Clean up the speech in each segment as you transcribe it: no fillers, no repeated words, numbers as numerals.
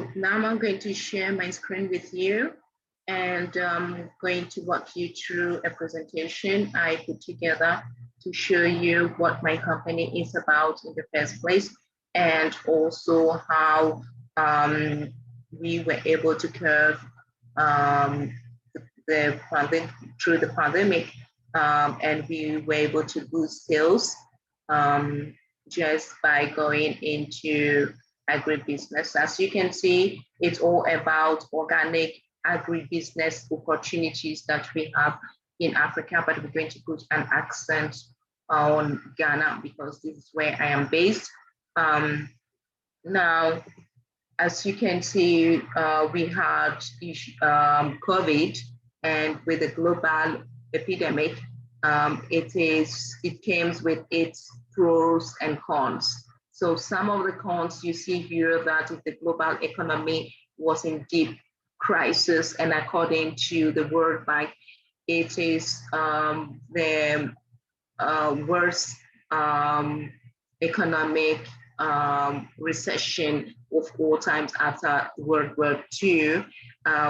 So now I'm going to share my screen with you, and I'm going to walk you through a presentation I put together to show you what my company is about in the first place, and also how we were able to curve through the pandemic, and we were able to boost sales just by going into agribusiness. As you can see, it's all about organic agribusiness opportunities that we have in Africa, but we're going to put an accent on Ghana because this is where I am based. Now, as you can see, we had COVID, and with the global epidemic, it comes with its pros and cons. So some of the cons you see here, that if the global economy was in deep crisis, and according to the World Bank, it is the worst economic recession of all times after World War II.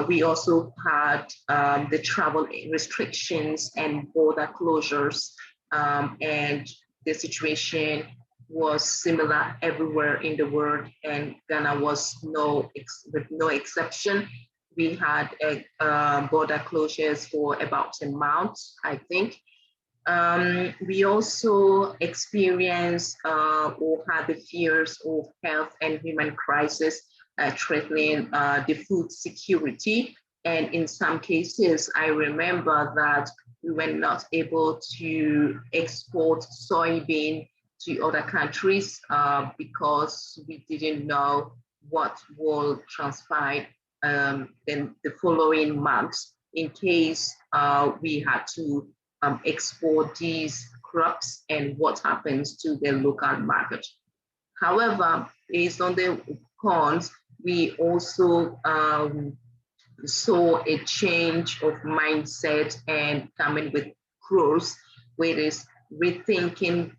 We also had the travel restrictions and border closures, and the situation was similar everywhere in the world, and Ghana was with no exception. We had border closures for about a month, I think. We also experienced or had the fears of health and human crisis threatening the food security. And in some cases, I remember that we were not able to export soybean to other countries because we didn't know what will transpire in the following months in case we had to export these crops and what happens to the local market. However, based on the cons, we also saw a change of mindset and coming with growth, where is rethinking,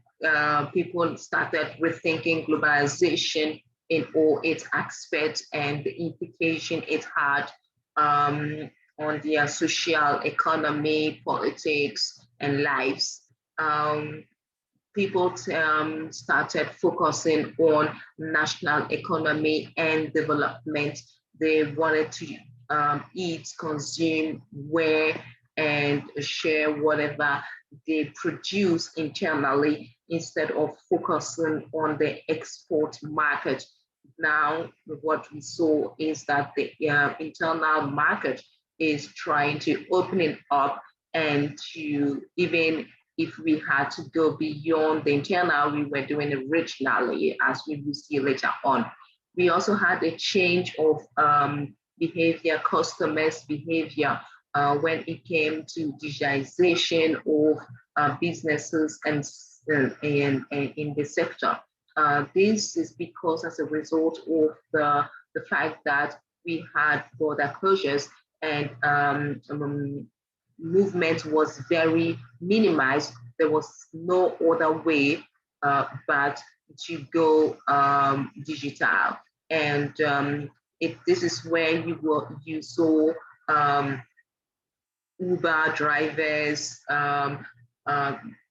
people started rethinking globalization in all its aspects and the implication it had on their social economy, politics, and lives. People started focusing on national economy and development. They wanted to eat, consume, wear, and share whatever they produce internally instead of focusing on the export market. Now, what we saw is that the internal market is trying to open it up, and to, even if we had to go beyond the internal, we were doing it regionally, as we will see later on. We also had a change of behavior, customers' behavior, when it came to digitization of businesses and in the sector. This is because as a result of the fact that we had border closures and movement was very minimized. There was no other way but to go digital. And this is where you saw Uber drivers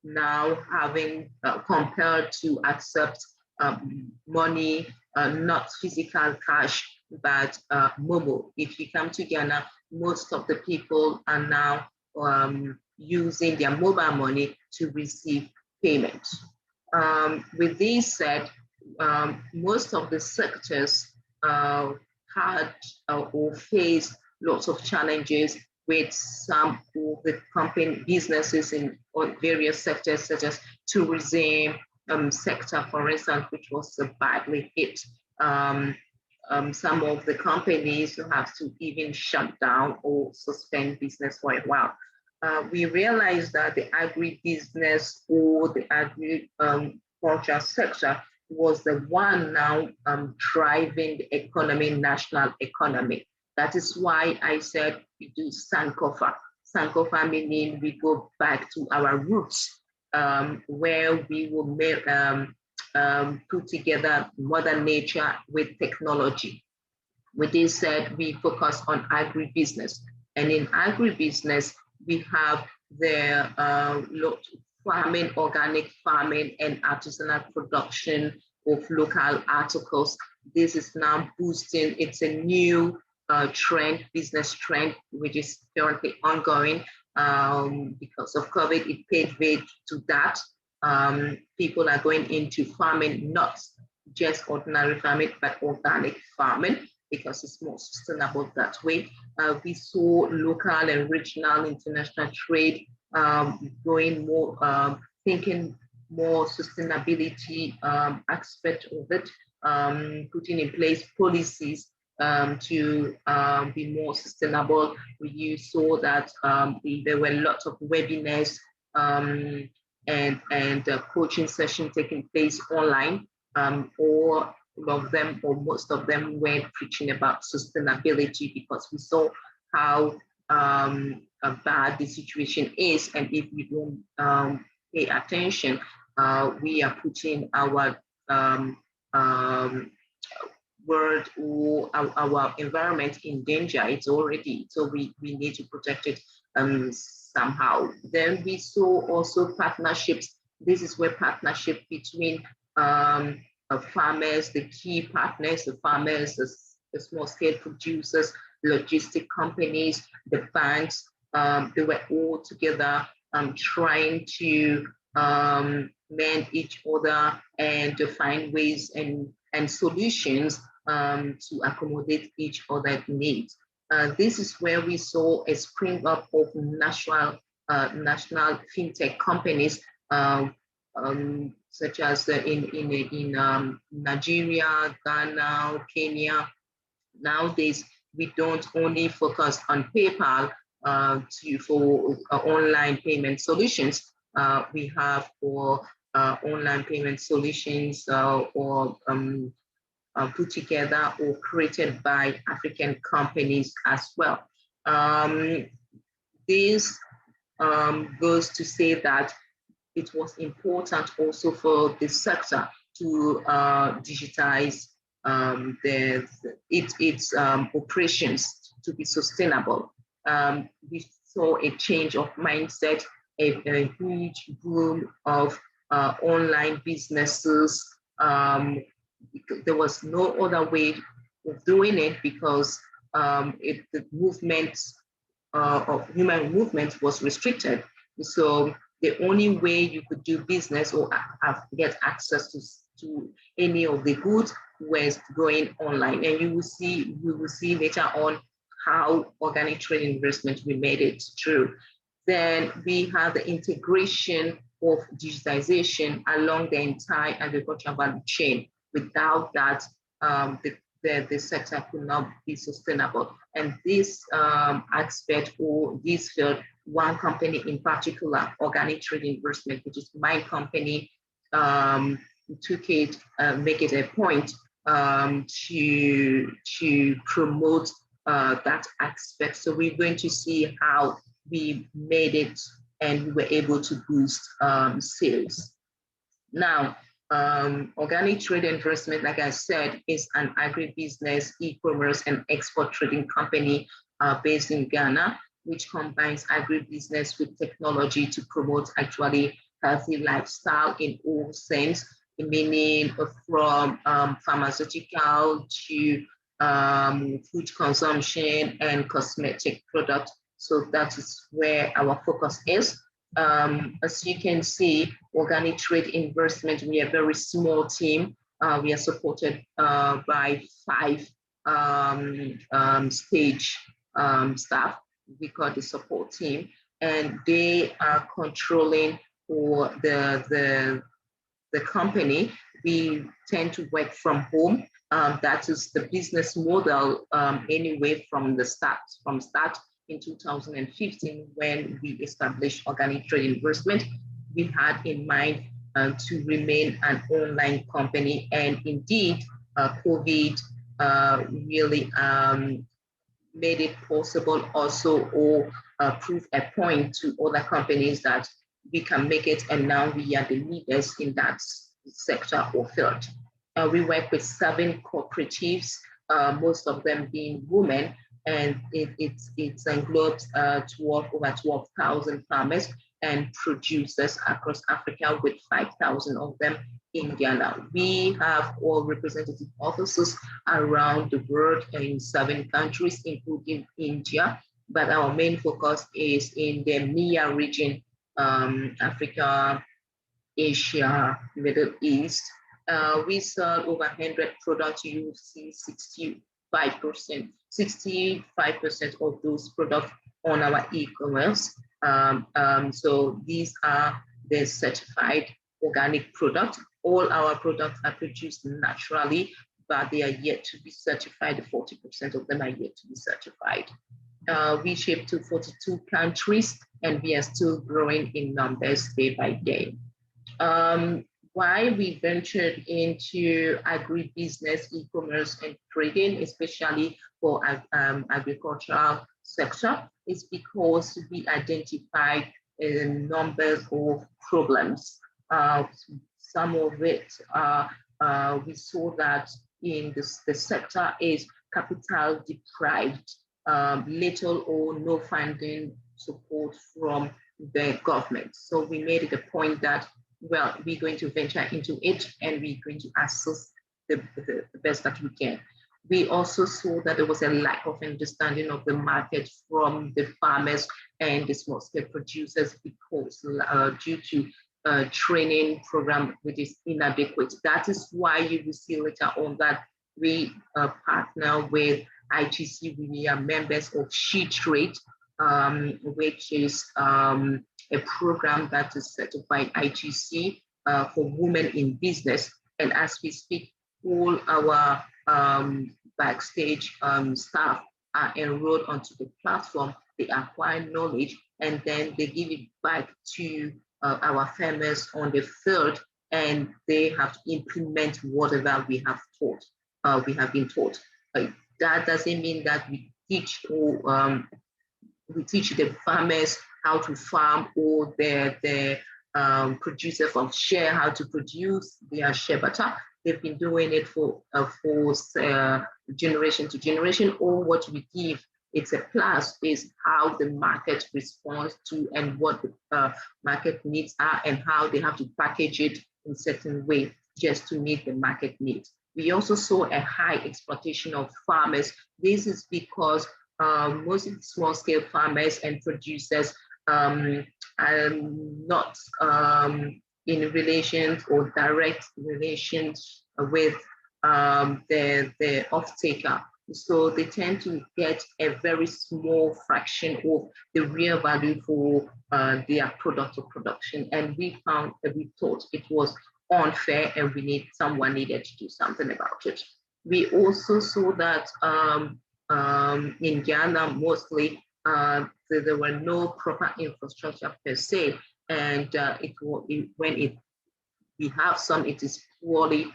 now having compelled to accept money, not physical cash, but mobile. If you come to Ghana, most of the people are now using their mobile money to receive payment. With this said, most of the sectors had or faced lots of challenges with some of the company businesses in various sectors, such as tourism sector, for instance, which was badly hit. Some of the companies have to even shut down or suspend business for a while. We realized that the agribusiness or the agriculture sector was the one now driving the economy, national economy. That is why I said we do Sankofa. Sankofa meaning we go back to our roots, where we will put together Mother Nature with technology. With this said, we focus on agribusiness. And in agribusiness, we have the farming, organic farming, and artisanal production of local articles. This is now boosting, it's a new trend, business trend, which is currently ongoing. Because of COVID, it paved way to that. People are going into farming, not just ordinary farming, but organic farming, because it's more sustainable that way. We saw local and regional international trade going more, thinking more sustainability aspect of it, putting in place policies to be more sustainable. You saw that there were lots of webinars and coaching sessions taking place online. All of them, or most of them, were preaching about sustainability, because we saw how bad the situation is, and if we don't pay attention, we are putting our world or our environment in danger. It's already, so we need to protect it somehow. Then we saw also partnerships. This is where partnership between farmers, the key partners, the farmers, the small scale producers, logistic companies, the banks, they were all together trying to mend each other and to find ways and solutions to accommodate each other's needs. This is where we saw a spring up of national fintech companies, such as in Nigeria, Ghana, Kenya. Nowadays, we don't only focus on PayPal for online payment solutions. We have for online payment solutions or put together or created by African companies as well. This goes to say that it was important also for the sector to digitize its operations to be sustainable. We saw a change of mindset, a huge boom of online businesses. There was no other way of doing it, because the movement of human movement was restricted. So the only way you could do business or get access to any of the goods was going online. And we will see later on how organic trade investment we made it through. Then we have the integration of digitization along the entire agricultural value chain. Without that, the sector could not be sustainable. And this aspect, or this field, one company in particular, Organic Trade Investment, which is my company, took it, make it a point to promote that aspect. So we're going to see how we made it and we were able to boost sales. Now, Organic Trade Investment, like I said, is an agribusiness, e-commerce, and export trading company based in Ghana, which combines agribusiness with technology to promote actually healthy lifestyle in all sense, meaning from pharmaceutical to food consumption and cosmetic products. So that is where our focus is. As you can see, Organic Trade Investment, we are a very small team. We are supported by 5 stage staff. We call the support team, and they are controlling for the company. We tend to work from home. That is the business model anyway from start in 2015 when we established Organic Trade Investment. We had in mind to remain an online company, and indeed COVID really made it possible also, or prove a point to other companies that we can make it, and now we are the leaders in that sector or field. We work with 7 cooperatives most of them being women, and it englobes over 12,000 farmers and producers across Africa, with 5,000 of them in Ghana. We have all representative offices around the world in 7 countries, including India, but our main focus is in the MEA region, Africa, Asia, Middle East. We sell over 100 products. You see 65% of those products on our e-commerce. So these are the certified organic products. All our products are produced naturally, but they are yet to be certified. 40% of them are yet to be certified. We ship to 42 countries, and we are still growing in numbers day by day. Why we ventured into agribusiness, e-commerce, and trading, especially for agricultural sector, is because we identified a number of problems. Some of it, we saw that in the sector is capital deprived, little or no funding support from the government. So we made it a point that, well, we're going to venture into it and we're going to assess the best that we can. We also saw that there was a lack of understanding of the market from the farmers and the small scale producers, because due to training program which is inadequate. That is why you will see later on that we partner with ITC. We are members of She Trade, which is a program that is certified ITC for women in business. And as we speak, all our backstage staff are enrolled onto the platform. They acquire knowledge, and then they give it back to our farmers on the field, and they have to implement whatever we have been taught. That doesn't mean that we teach the farmers how to farm, or the producers of share how to produce their shea butter. They've been doing it for generation to generation. Or what we give, it's a plus, is how the market responds to and what the market needs are, and how they have to package it in a certain way just to meet the market needs. We also saw a high exploitation of farmers. This is because most of the small-scale farmers and producers are not in relations or direct relations with the off-taker. So they tend to get a very small fraction of the real value for their product or production. And we found that, we thought it was unfair, and someone needed to do something about it. We also saw that in Ghana, mostly, there were no proper infrastructure per se, and we have some, it is poorly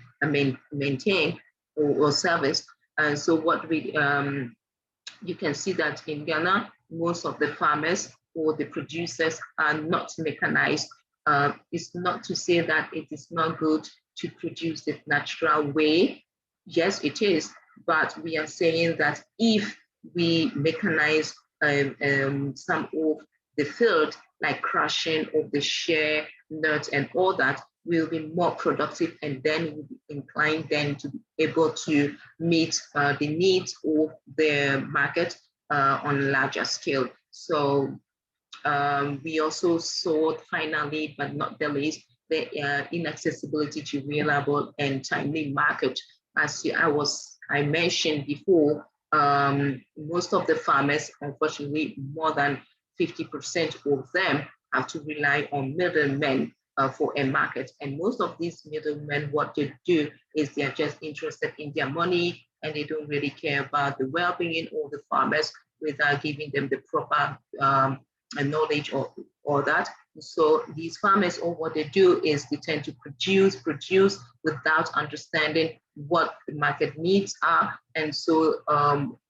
maintained or serviced. And so what you can see that in Ghana, most of the farmers or the producers are not mechanized. It's not to say that it is not good to produce the natural way. Yes, it is, but we are saying that if we mechanize some of the field, like crushing of the share, nuts, and all that, will be more productive, and then we'll be inclined then to be able to meet the needs of the market on a larger scale. So we also saw, finally, but not the least, the inaccessibility to reliable and timely market. As I mentioned before, most of the farmers, unfortunately, more than 50% of them have to rely on middlemen for a market. And most of these middlemen, what they do is they are just interested in their money, and they don't really care about the well-being of the farmers without giving them the proper knowledge or that. So these farmers, all what they do is they tend to produce without understanding what the market needs are. And so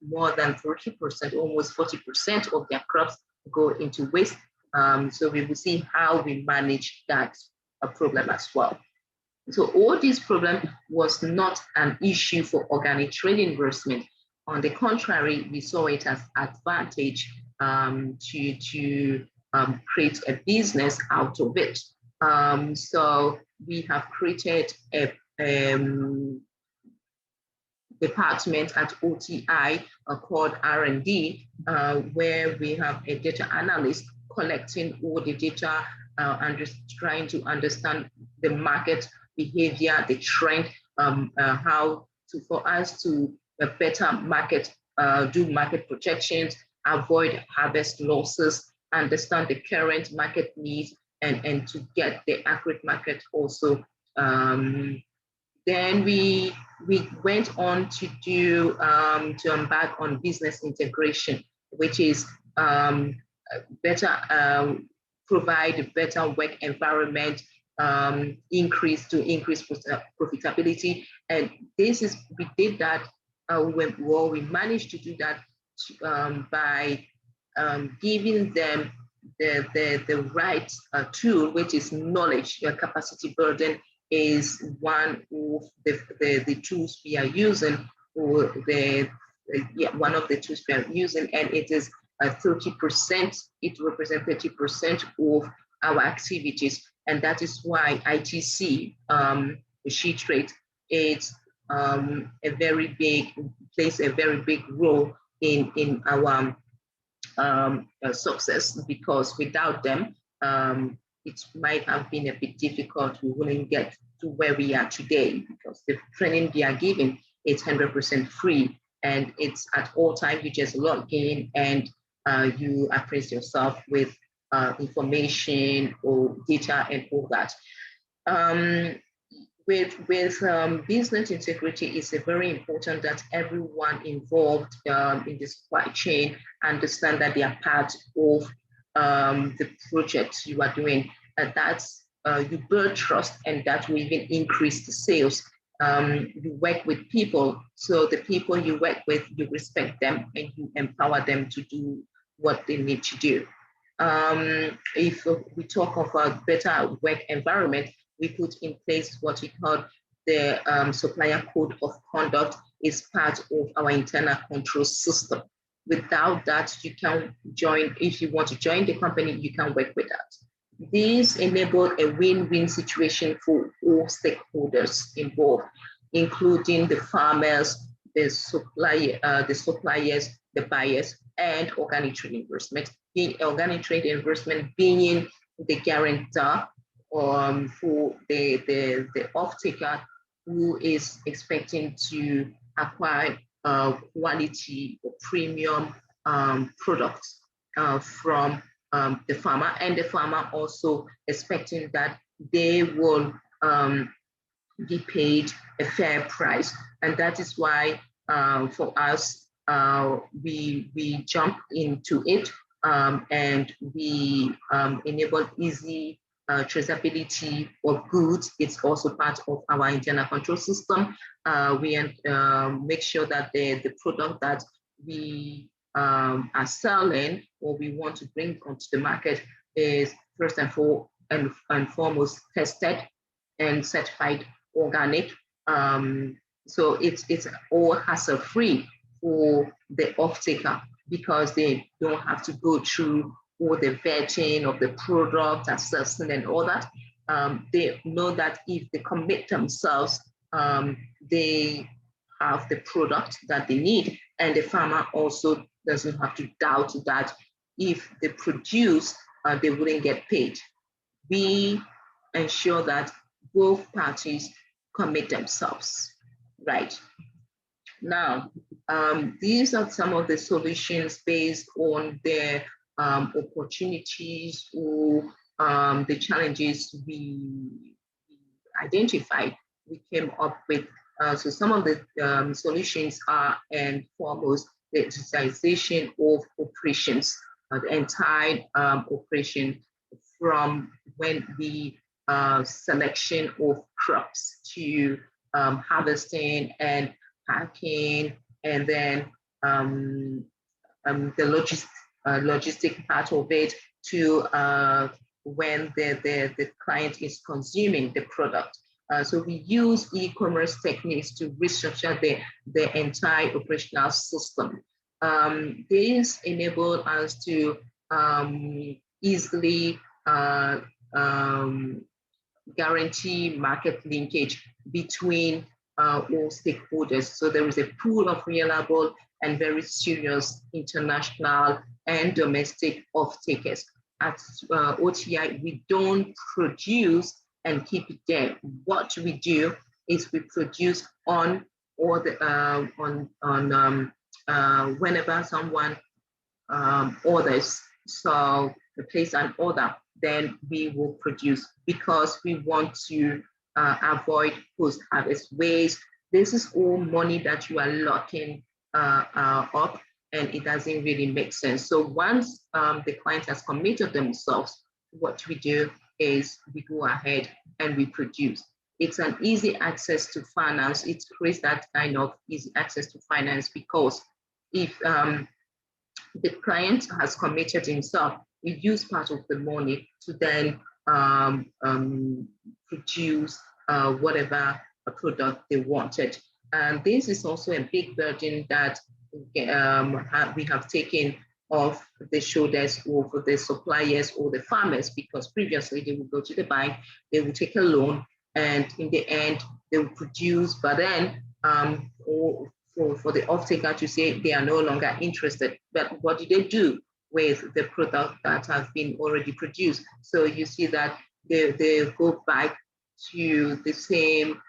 more than 30%, almost 40% of their crops go into waste. So we will see how we manage that problem as well. So all this problem was not an issue for organic trade investment. On the contrary, we saw it as advantage to create a business out of it. So we have created a department at OTI called R&D, where we have a data analyst collecting all the data and just trying to understand the market behavior, the trend, how to, for us to better market, do market projections, avoid harvest losses, understand the current market needs, and to get the accurate market also. Then we went on to do to embark on business integration, which is better provide a better work environment, increase profitability, and this is we did that we managed to do that by giving them the right tool, which is knowledge. Capacity building is one of the tools we are using, or one of the tools we are using, and it is 30%. It represents 30% of our activities, and that is why ITC, the sheet rate, it's plays a very big role in our success, because without them, it might have been a bit difficult. We wouldn't get to where we are today, because the training they are giving is 100% free, and it's at all times. You just log in and you appraise yourself with information or data and all that. With business integrity, it's very important that everyone involved in the supply chain understand that they are part of the project you are doing. And that's you build trust, and that will even increase the sales. You work with people, so the people you work with, you respect them and you empower them to do what they need to do. If we talk of a better work environment, we put in place what we call the supplier code of conduct. Is part of our internal control system. Without that, you can join. If you want to join the company, you can work with that. These enable a win-win situation for all stakeholders involved, including the farmers, the suppliers, the buyers, and organic trade investment. The organic trade investment being the guarantor for the off-taker who is expecting to acquire quality or premium products from the farmer, and the farmer also expecting that they will be paid a fair price. And that is why for us, we jump into it, and we enable easy traceability of goods. It's also part of our internal control system. We make sure that the product that we are selling or we want to bring onto the market is first and foremost tested and certified organic. So it's all hassle-free for the off-taker, because they don't have to go through all the vetting of the product, assessment, and all that. They know that if they commit themselves, they have the product that they need, and the farmer also doesn't have to doubt that if they produce, they wouldn't get paid. We ensure that both parties commit themselves, right? Now, these are some of the solutions based on the opportunities or the challenges we identified. We came up with, so some of the solutions are, and foremost, the digitization of operations, the entire operation, from when the selection of crops to harvesting and packing, and then the logistic part of it to when the client is consuming the product. So we use e-commerce techniques to restructure the entire operational system. This enabled us to easily guarantee market linkage between all stakeholders. So there is a pool of reliable and very serious international and domestic off-takers. At OTI, we don't produce and keep it there. What we do is we produce on or the whenever someone orders, so they place an order, then we will produce, because we want to avoid post-harvest waste. This is all money that you are locking up, and it doesn't really make sense. So once the client has committed themselves, what we do is we go ahead and we produce. It's an easy access to finance. It creates that kind of easy access to finance, because if the client has committed himself, we use part of the money to then produce whatever a product they wanted. And this is also a big burden that we have taken off the shoulders of the suppliers or the farmers, because previously they would go to the bank, they would take a loan, and in the end they will produce, but then for the off-taker to say they are no longer interested. But what do they do with the product that has been already produced? So you see that they go back to the same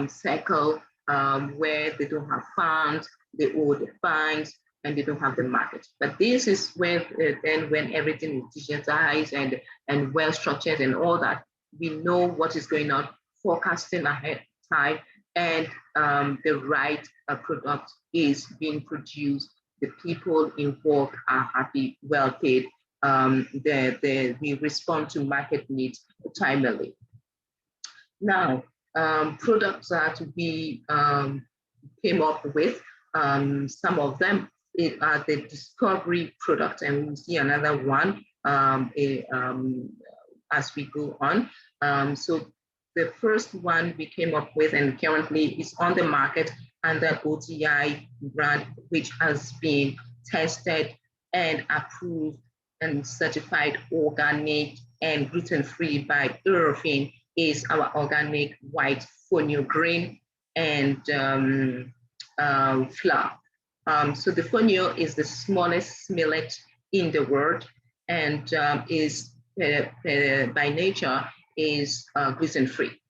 cycle where they don't have funds, they owe the banks, and they don't have the market. But this is when then when everything is digitized and well structured and all that, we know what is going on, forecasting ahead of time, and the right product is being produced. The people involved are happy, well paid. We respond to market needs timely. Now, products that we came up with, some of them are the discovery product, and we'll see another one as we go on. So the first one we came up with and currently is on the market under OTI brand, which has been tested and approved and certified organic and gluten-free by Eurofin, is our organic white fonio grain and flour. So the fonio is the smallest millet in the world, and is by nature is gluten-free.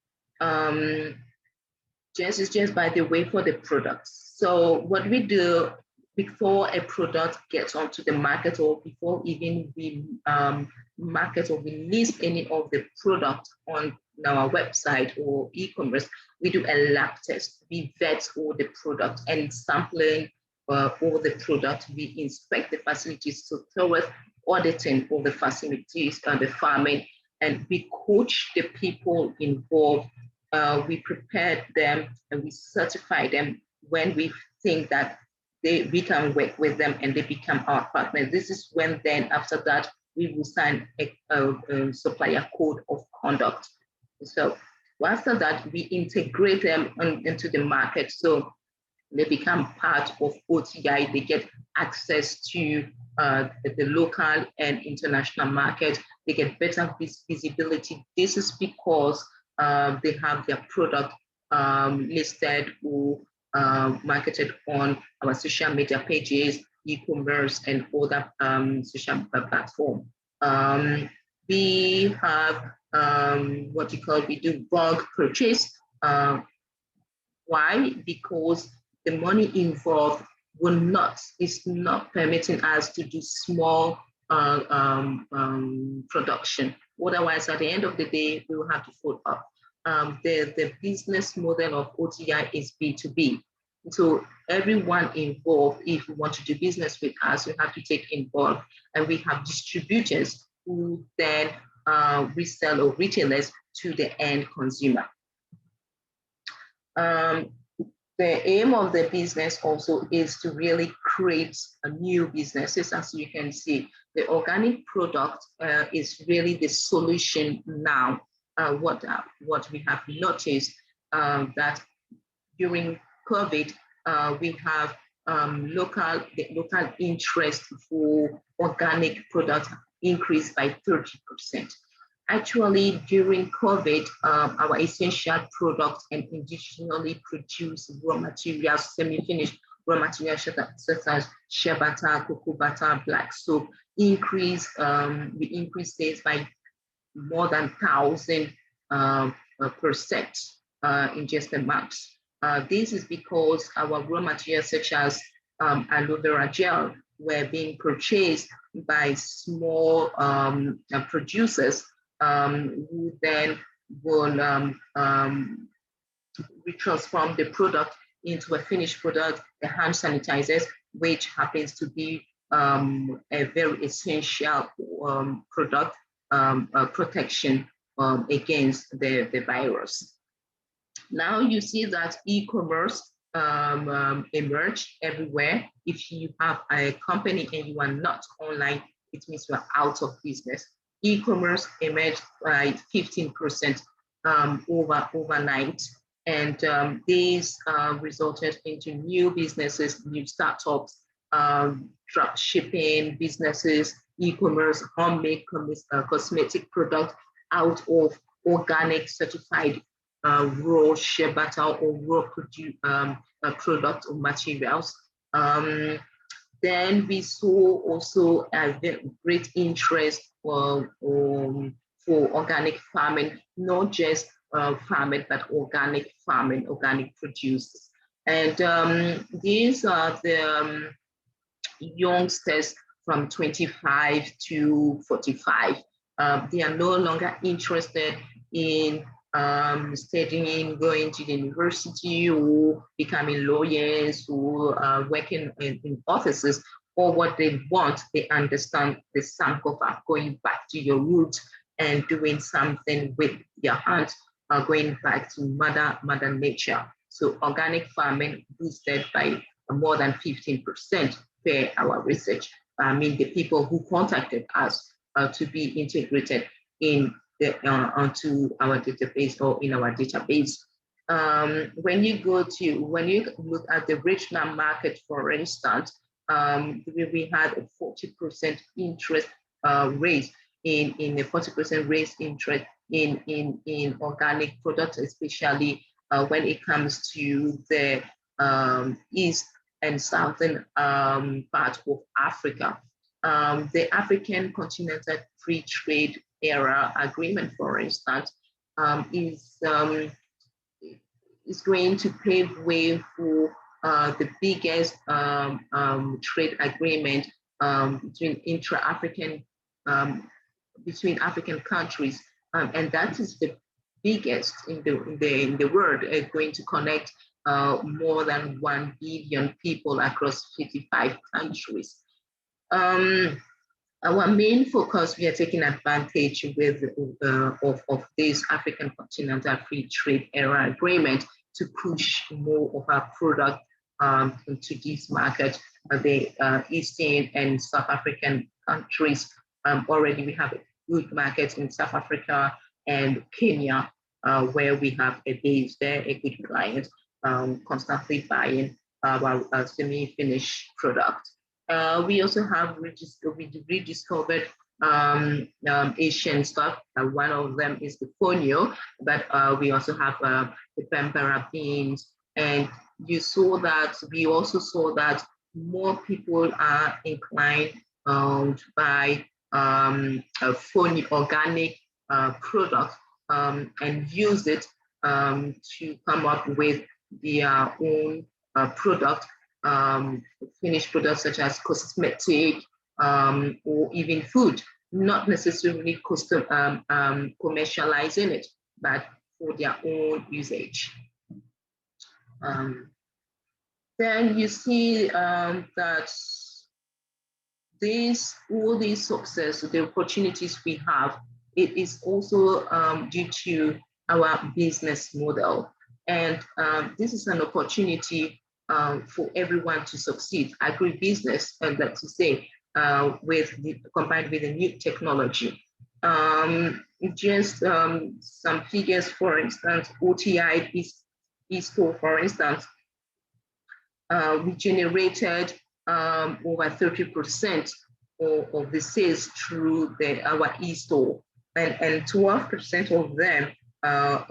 Just by the way for the products. So what we do before a product gets onto the market, or before even we market or we list any of the product on our website or e-commerce, we do a lab test. We vet all the product and sampling all the product. We inspect the facilities, so towards auditing all the facilities and the farming, and we coach the people involved. We prepared them and we certify them when we think that we can work with them and they become our partners. This is when then after that, we will sign a supplier code of conduct. So after that, we integrate them into the market. So they become part of OTI. They get access to the local and international market. They get better visibility. This is because they have their product listed or marketed on our social media pages, e-commerce, and other social platforms. We have we do bulk purchase. Why? Because the money involved is not permitting us to do small production. Otherwise, at the end of the day, we will have to fold up. The business model of OTI is B2B. So everyone involved, if you want to do business with us, you have to take involved. And we have distributors who then resell or retailers to the end consumer. The aim of the business also is to really create a new businesses. As you can see, the organic product is really the solution now what we have noticed that during COVID, we have the local interest for organic products increased by 30%. Actually, during COVID, our essential products and indigenously produced raw materials, semi-finished raw materials such as shea butter, cocoa butter, black soap, increased. We increased sales by more than 1,000% in just a month. This is because our raw materials such as aloe vera gel were being purchased by small producers who then will transform the product into a finished product, the hand sanitizers, which happens to be a very essential product protection against the virus. Now you see that e-commerce emerged everywhere. If you have a company and you are not online, it means you are out of business. E-commerce emerged by 15% overnight. And these resulted into new businesses, new startups, drop shipping businesses, e-commerce, homemade cosmetic products out of organic certified raw shea butter or raw product or materials. Then we saw also a great interest for organic farming, not just farming, but organic farming, organic producers. And these are the youngsters from 25 to 45. They are no longer interested in studying, going to the university or becoming lawyers or working in offices, or what they want, they understand the Sankofa, going back to your roots and doing something with your hands, going back to mother nature. So organic farming boosted by more than 15% per our research. I mean, the people who contacted us to be integrated in onto our database or in our database. When you look at the regional market, for instance, we had a 40% interest rate in a 40% raise interest in organic products, especially when it comes to the east and southern part of Africa. The African Continental Free Trade Era Agreement, for instance, is going to pave way for the biggest trade agreement between intra-African between African countries, and that is the biggest in the world. It's going to connect more than 1 billion people across 55 countries. Our main focus, we are taking advantage of this African Continental Free Trade Era Agreement to push more of our product into this market. The Eastern and South African countries, already we have a good market in South Africa and Kenya, where we have a base there, a good client, constantly buying our semi-finished product. We also have rediscovered Asian stuff. One of them is the fonio, but we also have the Bambara beans. And we also saw that more people are inclined to buy fonio organic products and use it to come up with their own product. Finished products such as cosmetic or even food, not necessarily commercializing it, but for their own usage. Then you see that all these success, the opportunities we have, it is also due to our business model. And this is an opportunity for everyone to succeed. Agribusiness, and that to say, combined with the new technology. Just some figures, for instance, OTI e-store, for instance, we generated over 30% of the sales through our e-store, and 12% of them are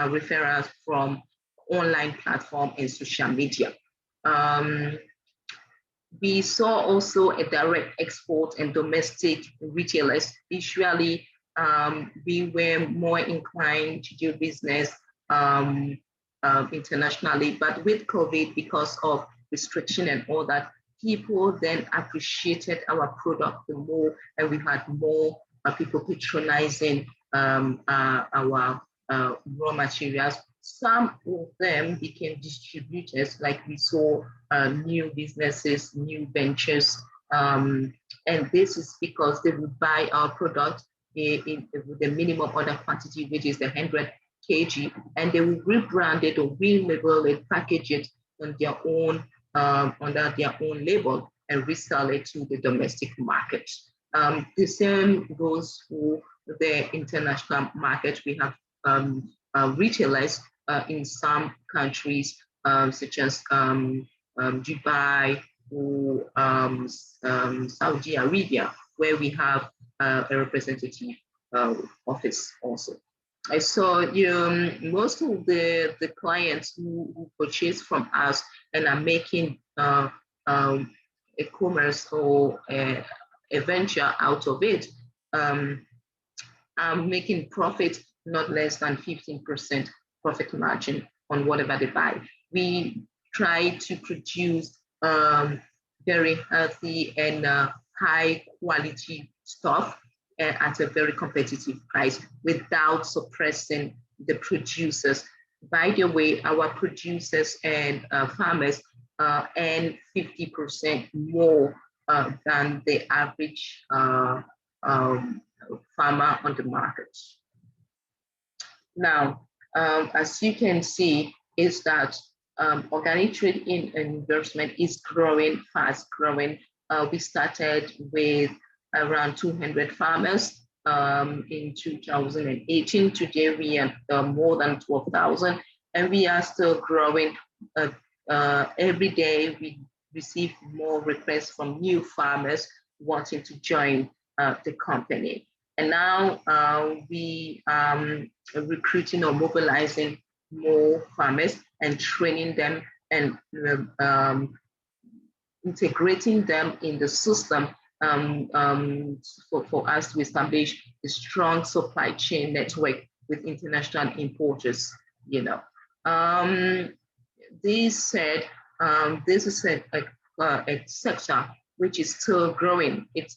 referrals from online platform and social media. We saw also a direct export and domestic retailers. Usually, we were more inclined to do business internationally, but with COVID, because of restriction and all that, people then appreciated our product more, and we had more people patronizing our raw materials. Some of them became distributors, like we saw new businesses, new ventures, and this is because they would buy our product with the minimum order quantity, which is the 100 kg, and they will rebrand it or relabel it, package it on their own, under their own label, and resell it to the domestic market. The same goes for the international market. We have retailers in some countries, such as Dubai or Saudi Arabia, where we have a representative office also. I saw most of the clients who purchase from us and are making a commerce or a venture out of it, are making profit not less than 15% profit margin on whatever they buy. We try to produce very healthy and high quality stuff at a very competitive price without suppressing the producers. By the way, our producers and farmers earn 50% more than the average farmer on the market. Now, as you can see, is that organic trade in investment is growing, fast growing. We started with around 200 farmers in 2018. Today, we are more than 12,000, and we are still growing. Every day, we receive more requests from new farmers wanting to join the company. And now we are recruiting or mobilizing more farmers and training them and integrating them in the system for us to establish a strong supply chain network with international importers. This is a sector which is still growing. It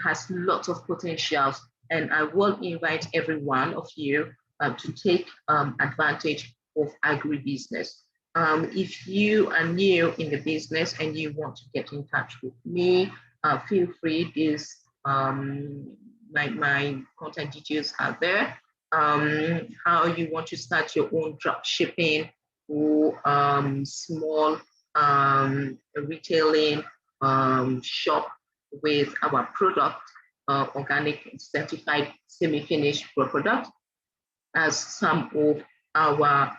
has lots of potentials, and I will invite every one of you to take advantage of agribusiness. If you are new in the business and you want to get in touch with me, feel free. My contact details are there. How you want to start your own drop shipping or small retailing shop with our product, organic certified semi-finished product, as some of our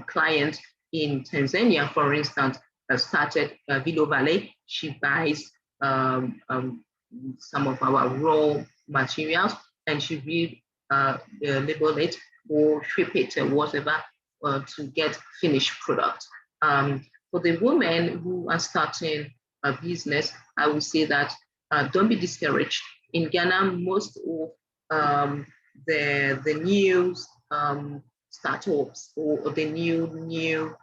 clients in Tanzania, for instance, started Vilo Valley. She buys some of our raw materials and she will label it or ship it or whatever to get finished product. For the women who are starting a business, I would say that don't be discouraged. In Ghana, most of the new startups or the new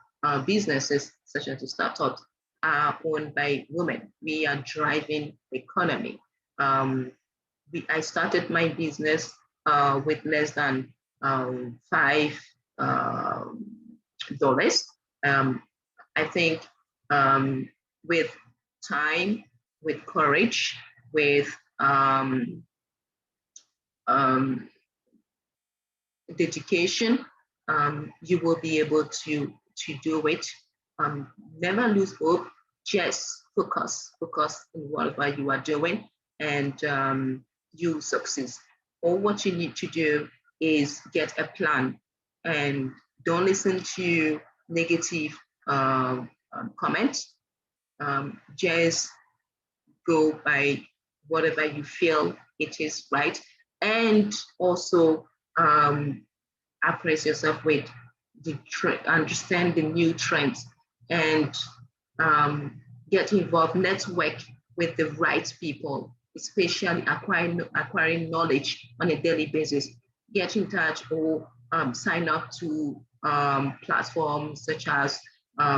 businesses, such as the startups, are owned by women. We are driving the economy. I started my business with less than $5. I think with time, with courage, with dedication, you will be able to do it. Never lose hope. just focus in whatever you are doing, and you succeed. All what you need to do is get a plan, and don't listen to negative comments. Just go by whatever you feel it is right, and also appraise yourself with understand the new trends, and get involved, network with the right people, especially acquiring knowledge on a daily basis. Get in touch or sign up to platforms such as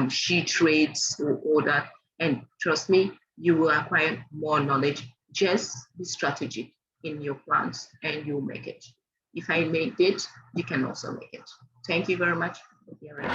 She Trades or that, and trust me, you will acquire more knowledge. Just be strategic in your plans and you'll make it. If I made it, you can also make it. Thank you very much for hearing.